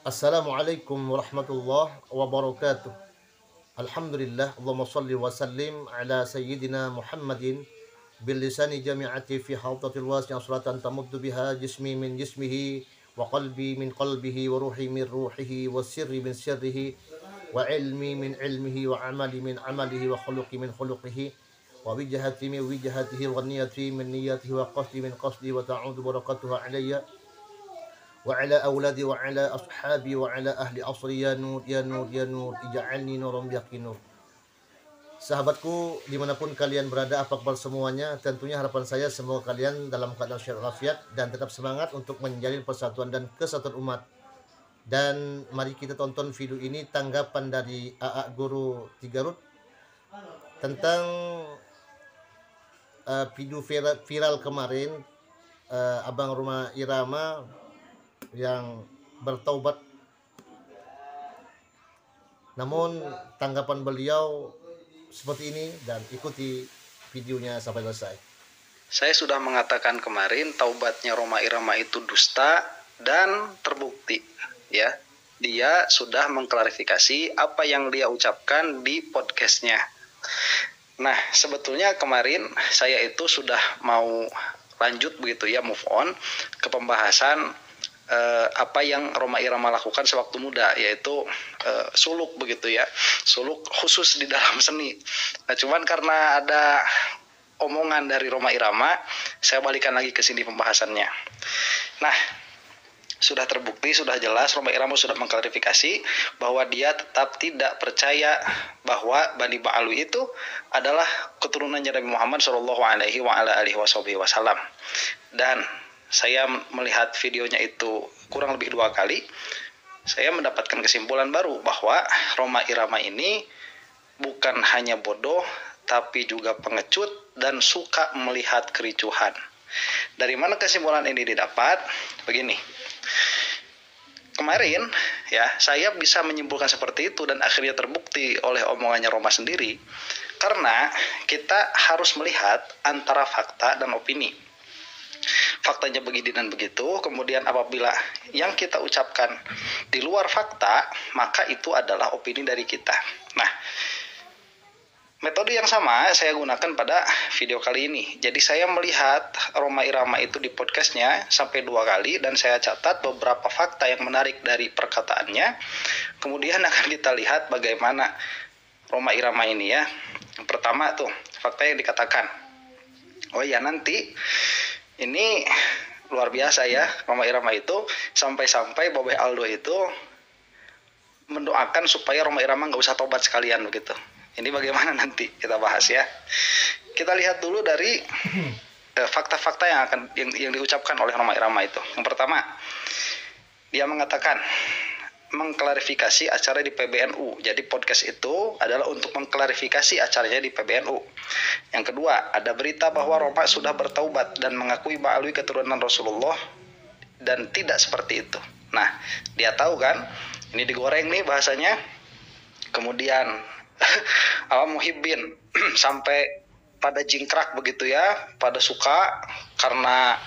Assalamualaikum warahmatullahi wabarakatuh. Alhamdulillah, Allahumma salli wa sallim ala sayyidina Muhammadin bil lisani jami'ati fi hawdatil wasi'ah salatan tamuddu biha jismi min jismihi wa qalbi min qalbihi wa ruhi min ruhihi wa sirri min sirrihi wa ilmi min ilmihi wa amali min amalihi wa khuluqi min khuluqihi wa wijhati min wijhatihi wa niyati min niyatihi wa qasdi min qasdi wa ta'udu barakatuha alayya وعلى أولادي وعلى أصحابي وعلى أهل أصري يا نور يا نور يا نور ij'alni nuran biyaqin nur. Sahabatku dimanapun kalian berada, apa kabar semuanya? Tentunya harapan saya semoga kalian dalam keadaan sehat walafiat dan tetap semangat untuk menjalin persatuan dan kesatuan umat. Dan mari kita tonton video ini, tanggapan dari AA Guru Tigarut tentang video viral kemarin, Abang Roma Irama yang bertaubat. Namun tanggapan beliau seperti ini, dan ikuti videonya sampai selesai. Saya sudah mengatakan kemarin taubatnya Roma Irama itu dusta dan terbukti, ya. Dia sudah mengklarifikasi apa yang dia ucapkan di podcastnya. Nah, sebetulnya kemarin saya itu sudah mau lanjut begitu ya, move on ke pembahasan apa yang Roma Irama lakukan sewaktu muda, yaitu suluk begitu ya, suluk khusus di dalam seni. Nah, cuman karena ada omongan dari Roma Irama, saya balikan lagi ke sini pembahasannya. Nah, sudah terbukti, sudah jelas Roma Irama sudah mengklarifikasi bahwa dia tetap tidak percaya bahwa Bani Ba'alwi itu adalah keturunannya Nabi Muhammad Shallallahu Alaihi Wasallam. Dan saya melihat videonya itu kurang lebih 2 kali, saya mendapatkan kesimpulan baru bahwa Roma Irama ini bukan hanya bodoh, tapi juga pengecut dan suka melihat kericuhan. Dari mana kesimpulan ini didapat? Begini, kemarin ya saya bisa menyimpulkan seperti itu dan akhirnya terbukti oleh omongannya Roma sendiri, karena kita harus melihat antara fakta dan opini. Faktanya begini dan begitu, kemudian apabila yang kita ucapkan di luar fakta, maka itu adalah opini dari kita. Nah, metode yang sama saya gunakan pada video kali ini. Jadi saya melihat Roma Irama itu di podcastnya sampai 2 kali, dan saya catat beberapa fakta yang menarik dari perkataannya. Kemudian akan kita lihat bagaimana Roma Irama ini ya. Yang pertama tuh, fakta yang dikatakan. Oh ya, nanti ini luar biasa ya, Roma Irama itu sampai-sampai Bobe Aldo itu mendoakan supaya Roma Irama nggak usah tobat sekalian begitu. Ini bagaimana nanti kita bahas ya. Kita lihat dulu dari fakta-fakta yang diucapkan oleh Roma Irama itu. Yang pertama, dia mengatakan mengklarifikasi acara di PBNU. Jadi podcast itu adalah untuk mengklarifikasi acaranya di PBNU. Yang kedua, ada berita bahwa Roma sudah bertaubat dan mengakui Ba'alwi keturunan Rasulullah, dan tidak seperti itu. Nah, dia tahu kan, ini digoreng nih bahasanya. Kemudian Muhibbin sampai pada jingkrak begitu ya, pada suka karena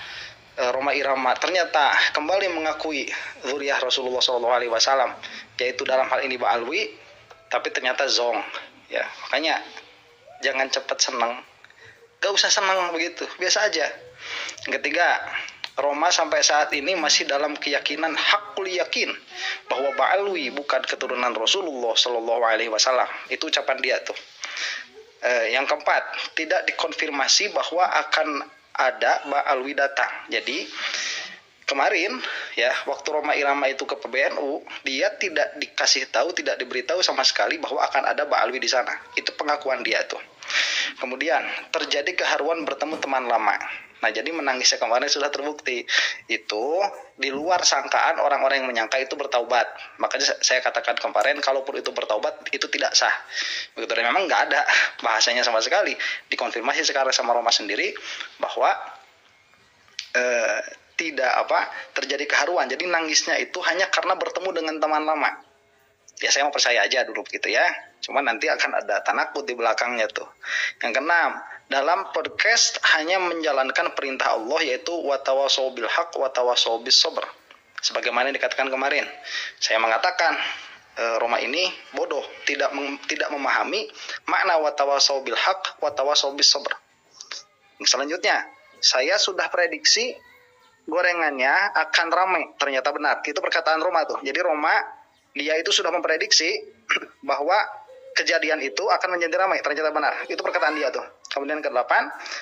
Roma Irama ternyata kembali mengakui zuriyah Rasulullah SAW, yaitu dalam hal ini Ba'alwi, tapi ternyata zong ya. Makanya jangan cepat senang, gak usah senang begitu, biasa aja. Yang ketiga, Roma sampai saat ini masih dalam keyakinan hakul yakin bahwa Ba'alwi bukan keturunan Rasulullah SAW. Itu ucapan dia tuh. Yang keempat, tidak dikonfirmasi bahwa akan ada Ba'alwi datang. Jadi kemarin ya, waktu Roma Irama itu ke PBNU, dia tidak dikasih tahu, tidak diberitahu sama sekali bahwa akan ada Ba'alwi di sana. Itu pengakuan dia tuh. Kemudian terjadi keharuan bertemu teman lama. Nah, jadi menangisnya kemarin sudah terbukti. Itu di luar sangkaan orang-orang yang menyangka itu bertaubat. Makanya saya katakan kemarin, kalaupun itu bertaubat, itu tidak sah. Begitu, dan memang nggak ada bahasanya sama sekali. Dikonfirmasi sekarang sama Roma sendiri bahwa tidak terjadi keharuan. Jadi nangisnya itu hanya karena bertemu dengan teman lama. Ya saya mau percaya aja dulu gitu ya. Cuma nanti akan ada tanakut di belakangnya tuh. Yang keenam, dalam podcast hanya menjalankan perintah Allah, yaitu watawasau bil haq watawasau bis sabr. Sebagaimana yang dikatakan kemarin, saya mengatakan Roma ini bodoh, tidak memahami makna watawasau bil haq watawasau bis sabr. Selanjutnya, saya sudah prediksi gorengannya akan ramai, ternyata benar. Itu perkataan Roma tuh. Jadi Roma dia itu sudah memprediksi bahwa kejadian itu akan menjadi ramai, ternyata benar. Itu perkataan dia tuh. Kemudian ke-8,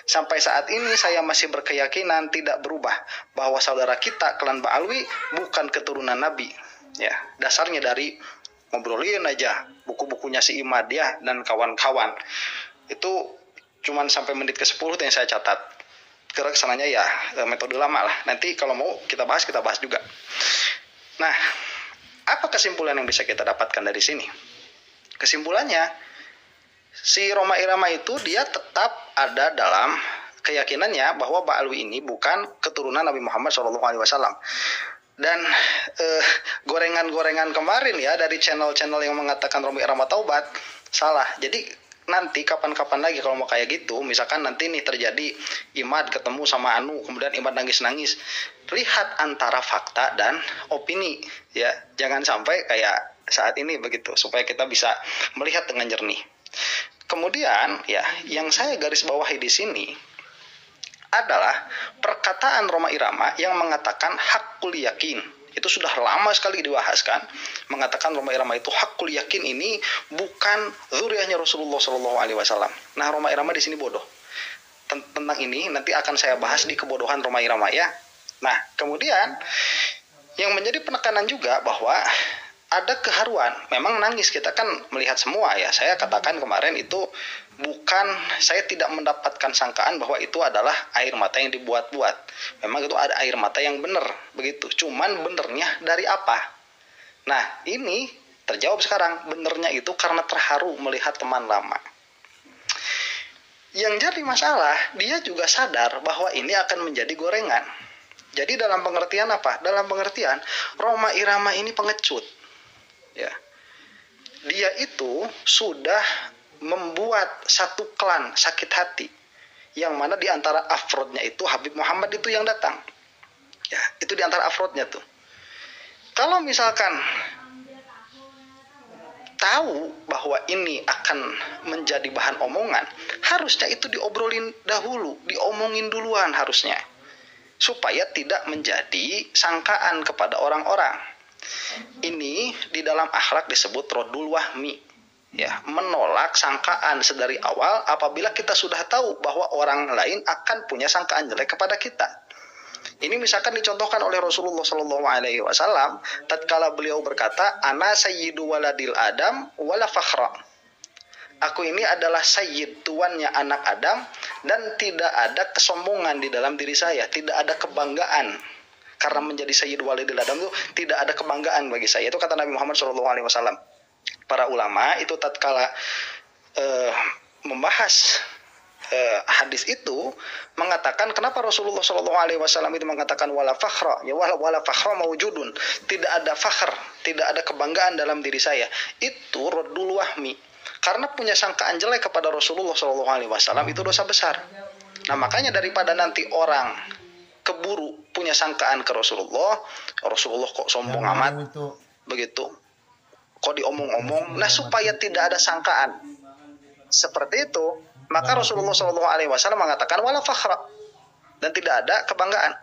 sampai saat ini saya masih berkeyakinan tidak berubah bahwa saudara kita klan Ba'alwi bukan keturunan Nabi. Ya, dasarnya dari ngobrolin aja buku-bukunya si Imad ya dan kawan-kawan. Itu cuman sampai menit ke-10 yang saya catat. Karena kesananya ya metode lama lah. Nanti kalau mau kita bahas juga. Nah, apa kesimpulan yang bisa kita dapatkan dari sini? Kesimpulannya, si Roma Irama itu dia tetap ada dalam keyakinannya bahwa Ba'alwi ini bukan keturunan Nabi Muhammad SAW. Dan gorengan-gorengan kemarin ya dari channel-channel yang mengatakan Roma Irama taubat salah. Jadi nanti kapan-kapan lagi kalau mau kayak gitu, misalkan nanti nih terjadi Imad ketemu sama Anu, kemudian Imad nangis-nangis, lihat antara fakta dan opini ya, jangan sampai kayak saat ini begitu, supaya kita bisa melihat dengan jernih. Kemudian ya, yang saya garis bawahi di sini adalah perkataan Roma Irama yang mengatakan hakul yakin. Itu sudah lama sekali dibahas kan, mengatakan Roma Irama itu hakul yakin ini bukan zuriyahnya Rasulullah SAW. Nah, Roma Irama di sini bodoh. Tentang ini nanti akan saya bahas di kebodohan Roma Irama ya. Nah, kemudian yang menjadi penekanan juga bahwa ada keharuan. Memang nangis kita kan melihat semua ya. Saya katakan kemarin itu bukan, saya tidak mendapatkan sangkaan bahwa itu adalah air mata yang dibuat-buat. Memang itu ada air mata yang benar begitu. Cuman benernya dari apa? Nah, ini terjawab sekarang. Benernya itu karena terharu melihat teman lama. Yang jadi masalah, dia juga sadar bahwa ini akan menjadi gorengan. Jadi dalam pengertian apa? Dalam pengertian Roma Irama ini pengecut. Ya. Dia itu sudah membuat satu klan sakit hati, yang mana di antara afrodnya itu Habib Muhammad itu yang datang. Ya, itu di antara afrodnya tuh. Kalau misalkan tahu bahwa ini akan menjadi bahan omongan, harusnya itu diobrolin dahulu, diomongin duluan harusnya, supaya tidak menjadi sangkaan kepada orang-orang. Ini di dalam akhlak disebut rodul wahmi, ya, menolak sangkaan sedari awal apabila kita sudah tahu bahwa orang lain akan punya sangkaan jelek kepada kita. Ini misalkan dicontohkan oleh Rasulullah SAW tatkala beliau berkata, ana sayyidu waladil adam wala fakhra. Aku ini adalah sayyid, tuannya anak Adam, dan tidak ada kesombongan di dalam diri saya, tidak ada kebanggaan. Karena menjadi sayyid waladil adam itu tidak ada kebanggaan bagi saya. Itu kata Nabi Muhammad SAW. Para ulama itu tatkala membahas hadis itu mengatakan kenapa Rasulullah SAW itu mengatakan wala fakhra, ya wala fakhra maujudun, tidak ada fakhr, tidak ada kebanggaan dalam diri saya. Itu raddul wahmi, karena punya sangkaan jelek kepada Rasulullah SAW itu dosa besar. Nah, makanya daripada nanti orang keburu punya sangkaan ke Rasulullah kok sombong amat begitu, kok diomong-omong, nah supaya tidak ada sangkaan seperti itu, maka Rasulullah SAW mengatakan wala fakhra, dan tidak ada kebanggaan.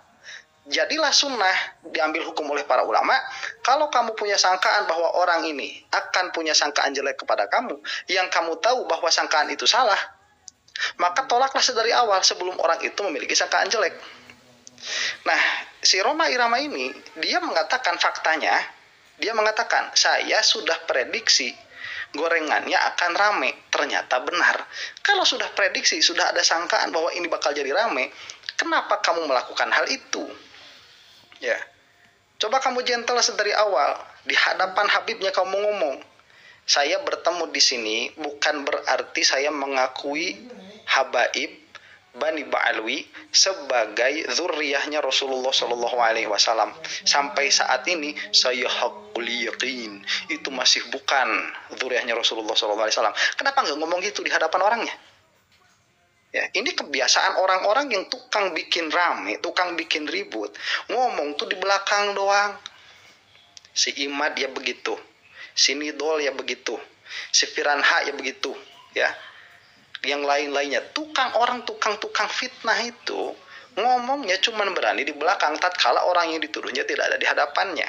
Jadilah sunnah diambil hukum oleh para ulama, kalau kamu punya sangkaan bahwa orang ini akan punya sangkaan jelek kepada kamu, yang kamu tahu bahwa sangkaan itu salah, maka tolaklah sedari awal sebelum orang itu memiliki sangkaan jelek. Nah, si Roma Irama ini, dia mengatakan faktanya, dia mengatakan, saya sudah prediksi gorengannya akan rame, ternyata benar. Kalau sudah prediksi, sudah ada sangkaan bahwa ini bakal jadi rame, kenapa kamu melakukan hal itu? Ya, coba kamu gentle dari awal, di hadapan Habibnya kamu ngomong, saya bertemu di sini bukan berarti saya mengakui habaib Bani Ba'alwi sebagai zuriyahnya Rasulullah SAW. Sampai saat ini saya hakul yakin itu masih bukan zuriyahnya Rasulullah SAW. Kenapa nggak ngomong gitu di hadapan orangnya? Ya, ini kebiasaan orang-orang yang tukang bikin rame, tukang bikin ribut, ngomong tuh di belakang doang, si Imad ya begitu, si Nidol ya begitu, si Firanha ya begitu, ya. Yang lain-lainnya, tukang fitnah itu ngomongnya cuman berani di belakang tatkala orang yang dituduhnya tidak ada di hadapannya.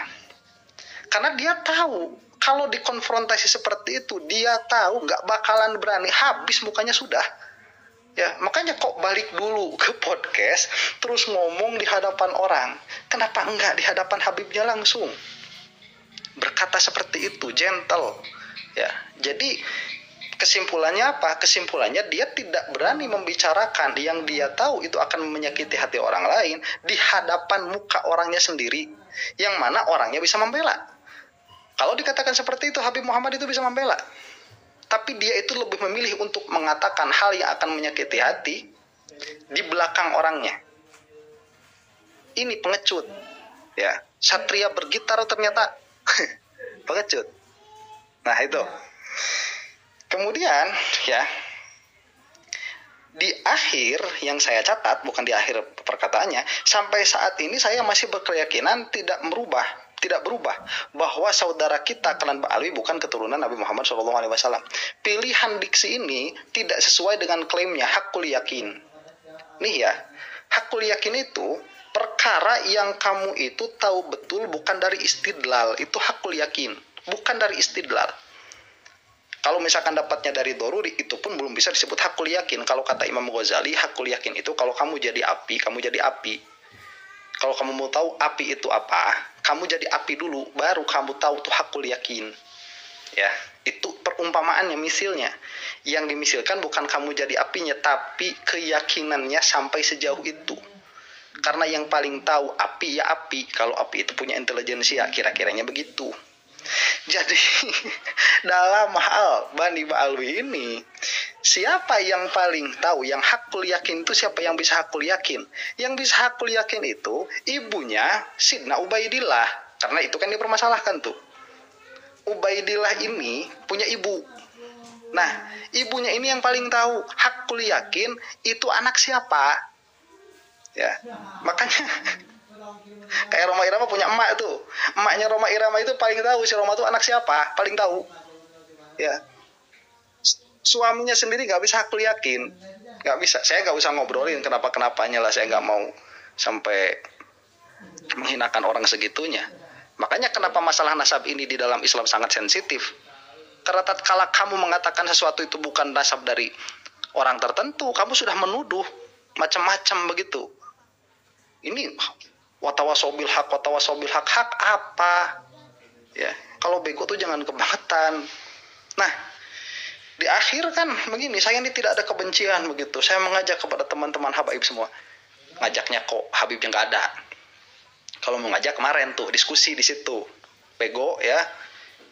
Karena dia tahu kalau dikonfrontasi seperti itu, dia tahu nggak bakalan berani, habis mukanya sudah. Ya, makanya kok balik dulu ke podcast terus ngomong di hadapan orang. Kenapa enggak di hadapan Habibnya langsung? Berkata seperti itu, gentle. Ya, jadi kesimpulannya apa? Kesimpulannya dia tidak berani membicarakan yang dia tahu itu akan menyakiti hati orang lain di hadapan muka orangnya sendiri, yang mana orangnya bisa membela. Kalau dikatakan seperti itu, Habib Muhammad itu bisa membela. Tapi dia itu lebih memilih untuk mengatakan hal yang akan menyakiti hati di belakang orangnya. Ini pengecut. Ya, satria bergitar ternyata pengecut. Nah, itu. Kemudian, ya, di akhir yang saya catat, bukan di akhir perkataannya, sampai saat ini saya masih berkeyakinan tidak berubah bahwa saudara kita Kenan Ba'alwi bukan keturunan Nabi Muhammad SAW. Pilihan diksi ini tidak sesuai dengan klaimnya hakul yakin. Nih ya, hakul yakin itu perkara yang kamu itu tahu betul bukan dari istidlal, itu hakul yakin, bukan dari istidlal. Kalau misalkan dapatnya dari doruri, itu pun belum bisa disebut hakul yakin. Kalau kata Imam Ghazali, hakul yakin itu kalau kamu jadi api, kamu jadi api. Kalau kamu mau tahu api itu apa, kamu jadi api dulu, baru kamu tahu tuh hakul yakin. Ya, itu perumpamaannya, misilnya. Yang dimisilkan bukan kamu jadi apinya, tapi keyakinannya sampai sejauh itu. Karena yang paling tahu api ya api. Kalau api itu punya intelijensia, kira-kiranya begitu. Jadi dalam hal Bani Ba'alwi ini, siapa yang paling tahu, yang hakul yakin itu siapa yang bisa hakul yakin? Yang bisa hakul yakin itu ibunya Sidna Ubaidillah, karena itu kan dipermasalahkan tuh. Ubaidillah ini punya ibu. Nah, ibunya ini yang paling tahu hakul yakin itu anak siapa. Ya, makanya kayak Roma Irama punya emak tuh. Emaknya Roma Irama itu paling tahu si Roma itu anak siapa, paling tahu. Ya. Suaminya sendiri nggak bisa hakul yakin. Nggak bisa. Saya nggak usah ngobrolin kenapa-kenapanya lah. Saya nggak mau sampai menghinakan orang segitunya. Makanya kenapa masalah nasab ini di dalam Islam sangat sensitif. Karena tatkala kamu mengatakan sesuatu itu bukan nasab dari orang tertentu, kamu sudah menuduh macam-macam begitu. Ini watawasobil hak hak apa? Ya, kalau bego tuh jangan kebangetan. Nah, di akhir kan begini, saya ini tidak ada kebencian begitu. Saya mengajak kepada teman-teman habaib semua. Ngajaknya kok Habibnya nggak ada. Kalau mau ngajak kemarin tuh diskusi di situ, bego ya.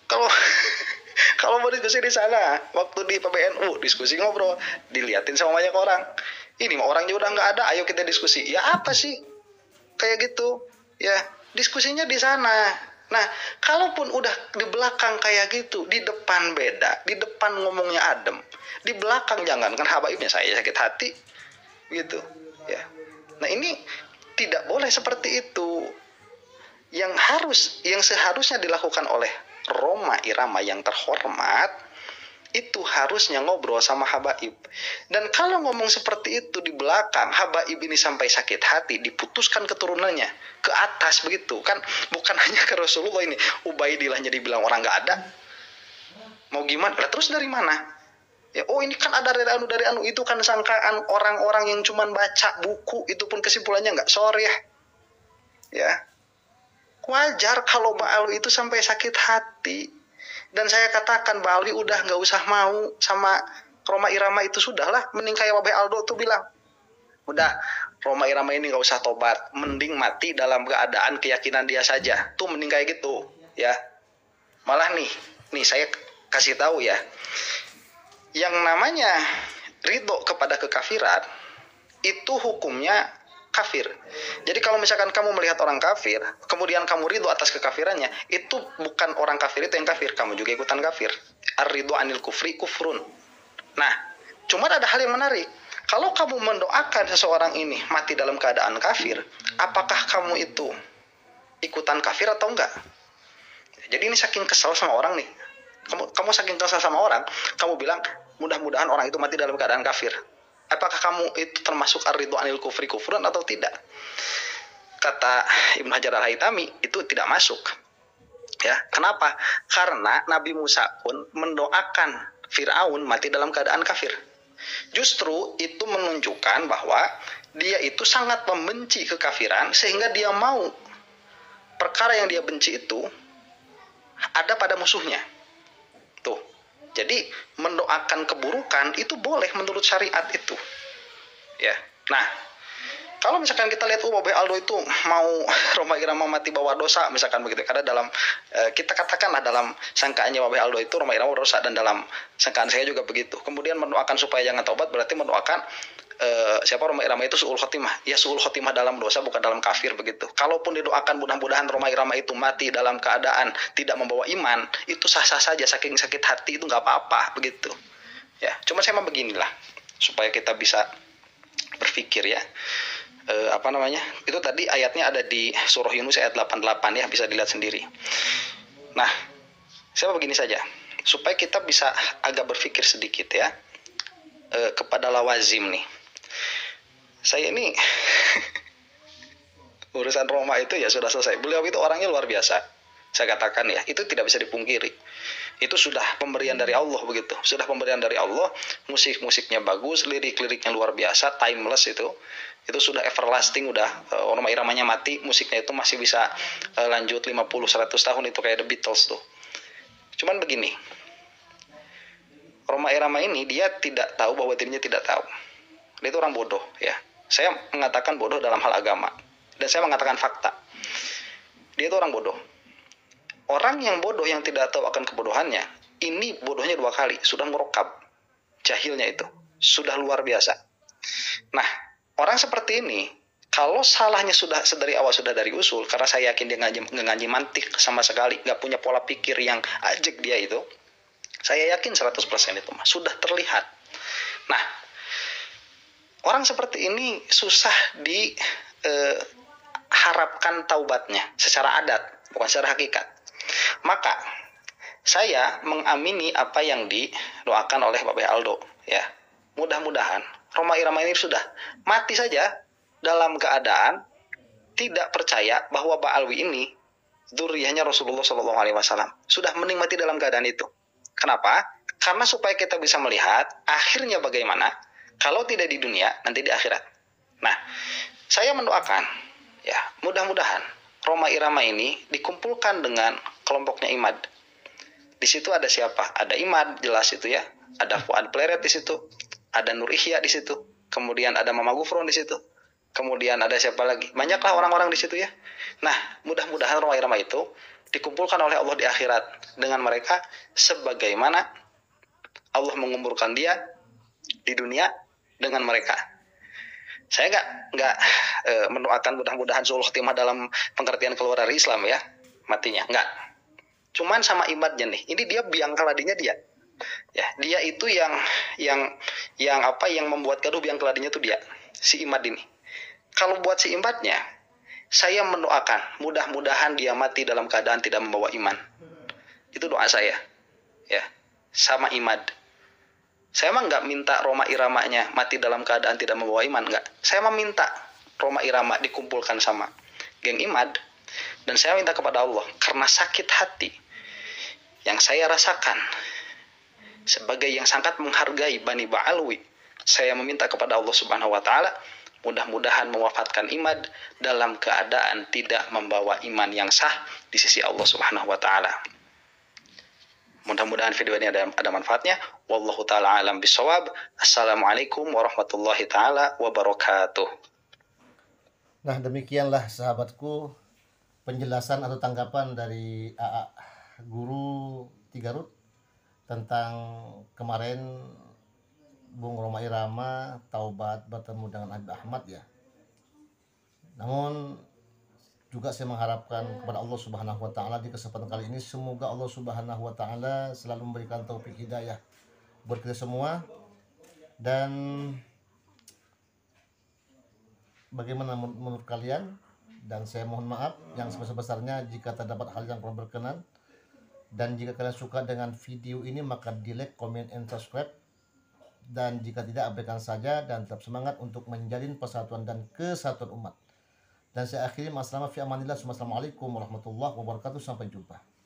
Kalau mau diskusi di sana, waktu di PBNU diskusi ngobrol, diliatin sama banyak orang. Ini mah orangnya udah nggak ada, ayo kita diskusi. Ya apa sih? Kayak gitu, ya diskusinya di sana. Nah, kalaupun udah di belakang kayak gitu, di depan beda, di depan ngomongnya adem, di belakang jangan kan habaibnya saya sakit hati, gitu, ya. Nah ini tidak boleh seperti itu. Yang seharusnya dilakukan oleh Roma Irama yang terhormat itu harusnya ngobrol sama habaib. Dan kalau ngomong seperti itu di belakang, habaib ini sampai sakit hati, diputuskan keturunannya ke atas begitu kan, bukan hanya ke Rasulullah ini, Ubaidillahnya dibilang orang nggak ada, mau gimana? Lah terus dari mana? Ya, oh ini kan ada dari anu itu kan sangkaan orang-orang yang cuman baca buku, itu pun kesimpulannya nggak sorry ya. Wajar kalau Ba'alwi itu sampai sakit hati. Dan saya katakan Ba'alwi udah nggak usah mau sama Roma Irama itu, sudahlah, mending kayak Wabe Aldo tuh bilang, udah Roma Irama ini nggak usah tobat, mending mati dalam keadaan keyakinan dia saja, tuh mending kayak gitu ya. Malah nih saya kasih tahu ya, yang namanya ridho kepada kekafiran itu hukumnya kafir. Jadi kalau misalkan kamu melihat orang kafir, kemudian kamu ridho atas kekafirannya, itu bukan orang kafir itu yang kafir, kamu juga ikutan kafir. Ar-ridho anil kufri kufrun. Nah, cuma ada hal yang menarik. Kalau kamu mendoakan seseorang ini mati dalam keadaan kafir, apakah kamu itu ikutan kafir atau enggak? Jadi ini saking kesal sama orang nih. Kamu saking kesal sama orang, kamu bilang mudah-mudahan orang itu mati dalam keadaan kafir. Apakah kamu itu termasuk ar-ridho anil kufri kufran atau tidak? Kata Ibnu Hajar al-Haytami, itu tidak masuk. Ya, kenapa? Karena Nabi Musa pun mendoakan Fir'aun mati dalam keadaan kafir. Justru itu menunjukkan bahwa dia itu sangat membenci kekafiran sehingga dia mau perkara yang dia benci itu ada pada musuhnya. Tuh. Jadi mendoakan keburukan itu boleh menurut syariat itu. Ya. Nah, kalau misalkan kita lihat Babe Aldo itu mau Rhoma Irama mati bawa dosa misalkan begitu, karena dalam kita katakanlah dalam sangkaannya Babe Aldo itu Rhoma Irama dosa, dan dalam sangkaan saya juga begitu. Kemudian mendoakan supaya jangan taubat berarti mendoakan siapa Rhoma Irama itu suul khotimah. Ya suul khotimah dalam dosa bukan dalam kafir begitu. Kalaupun didoakan mudah-mudahan Rhoma Irama itu mati dalam keadaan tidak membawa iman, itu sah-sah saja, saking sakit hati itu nggak apa-apa begitu. Ya, cuma saya mah beginilah supaya kita bisa berpikir ya. Itu tadi ayatnya ada di surah Yunus ayat 88 ya, bisa dilihat sendiri. Nah, saya begini saja supaya kita bisa agak berpikir sedikit ya kepada lawazim nih. Saya ini urusan Roma itu ya sudah selesai. Beliau itu orangnya luar biasa. Saya katakan ya, itu tidak bisa dipungkiri. Itu sudah pemberian dari Allah begitu. Sudah pemberian dari Allah, musik-musiknya bagus, lirik-liriknya luar biasa, timeless itu. Itu sudah everlasting, udah Rhoma Iramanya mati, musiknya itu masih bisa lanjut 50-100 tahun, itu kayak The Beatles tuh. Cuman begini, Rhoma Irama ini dia tidak tahu bahwa dirinya tidak tahu. Dia itu orang bodoh ya. Saya mengatakan bodoh dalam hal agama, dan saya mengatakan fakta. Dia itu orang bodoh. Orang yang bodoh yang tidak tahu akan kebodohannya, ini bodohnya 2 kali, sudah merokab. Jahilnya itu sudah luar biasa. Nah, orang seperti ini, kalau salahnya sudah dari awal, sudah dari usul, karena saya yakin dia ngaji mantik sama sekali, nggak punya pola pikir yang ajek dia itu, saya yakin 100% itu mah sudah terlihat. Nah, orang seperti ini susah diharapkan taubatnya secara adat, bukan secara hakikat. Maka saya mengamini apa yang didoakan oleh Babe Aldo ya. Mudah-mudahan Rhoma Irama ini sudah mati saja dalam keadaan tidak percaya bahwa Ba'alwi ini dzurriyyahnya Rasulullah SAW. Sudah menikmati dalam keadaan itu. Kenapa? Karena supaya kita bisa melihat akhirnya bagaimana, kalau tidak di dunia, nanti di akhirat. Nah, saya mendoakan ya, mudah-mudahan Rhoma Irama ini dikumpulkan dengan kelompoknya Imad. Di situ ada siapa? Ada Imad, jelas itu ya. Ada Fuad Pleret di situ. Ada Nur Ihya di situ. Kemudian ada Mama Gufron di situ. Kemudian ada siapa lagi? Banyaklah orang-orang di situ ya. Nah, mudah-mudahan Rhoma Irama itu dikumpulkan oleh Allah di akhirat dengan mereka sebagaimana Allah mengumpulkan dia di dunia dengan mereka. Saya nggak mendoakan mudah-mudahan suul khotimah dalam pengertian keluar dari Islam ya, matinya nggak. Cuman sama imadnya nih, ini dia biang keladinya dia. Ya, dia itu yang membuat gaduh biang keladinya tuh dia, si Imad ini. Kalau buat si Imadnya, saya mendoakan mudah-mudahan dia mati dalam keadaan tidak membawa iman. Itu doa saya. Ya, sama Imad. Saya mah nggak minta Rhoma Iramanya mati dalam keadaan tidak membawa iman, nggak. Saya mah minta Rhoma Irama dikumpulkan sama geng Imad, dan saya minta kepada Allah karena sakit hati yang saya rasakan sebagai yang sangat menghargai Bani Ba'alwi, saya meminta kepada Allah Subhanahu wa taala mudah-mudahan mewafatkan Imad dalam keadaan tidak membawa iman yang sah di sisi Allah Subhanahu wa taala. Mudah-mudahan video ini ada manfaatnya. Wallahu taala alam bisawab. Assalamualaikum warahmatullahi taala wabarakatuh. Nah, demikianlah sahabatku penjelasan atau tanggapan dari AA Guru Tigarut tentang kemarin Bung Rhoma Irama taubat bertemu dengan Habib Ahmad ya. Namun juga saya mengharapkan kepada Allah Subhanahu wa taala di kesempatan kali ini semoga Allah Subhanahu wa taala selalu memberikan taufik hidayah buat kita semua. Dan bagaimana menurut kalian? Dan saya mohon maaf yang sebesar-besarnya jika terdapat hal yang kurang berkenan. Dan jika kalian suka dengan video ini maka di like, comment, and subscribe. Dan jika tidak, abaikan saja dan tetap semangat untuk menjalin persatuan dan kesatuan umat. Dan saya akhiri, assalamualaikum warahmatullahi wabarakatuh. Sampai jumpa.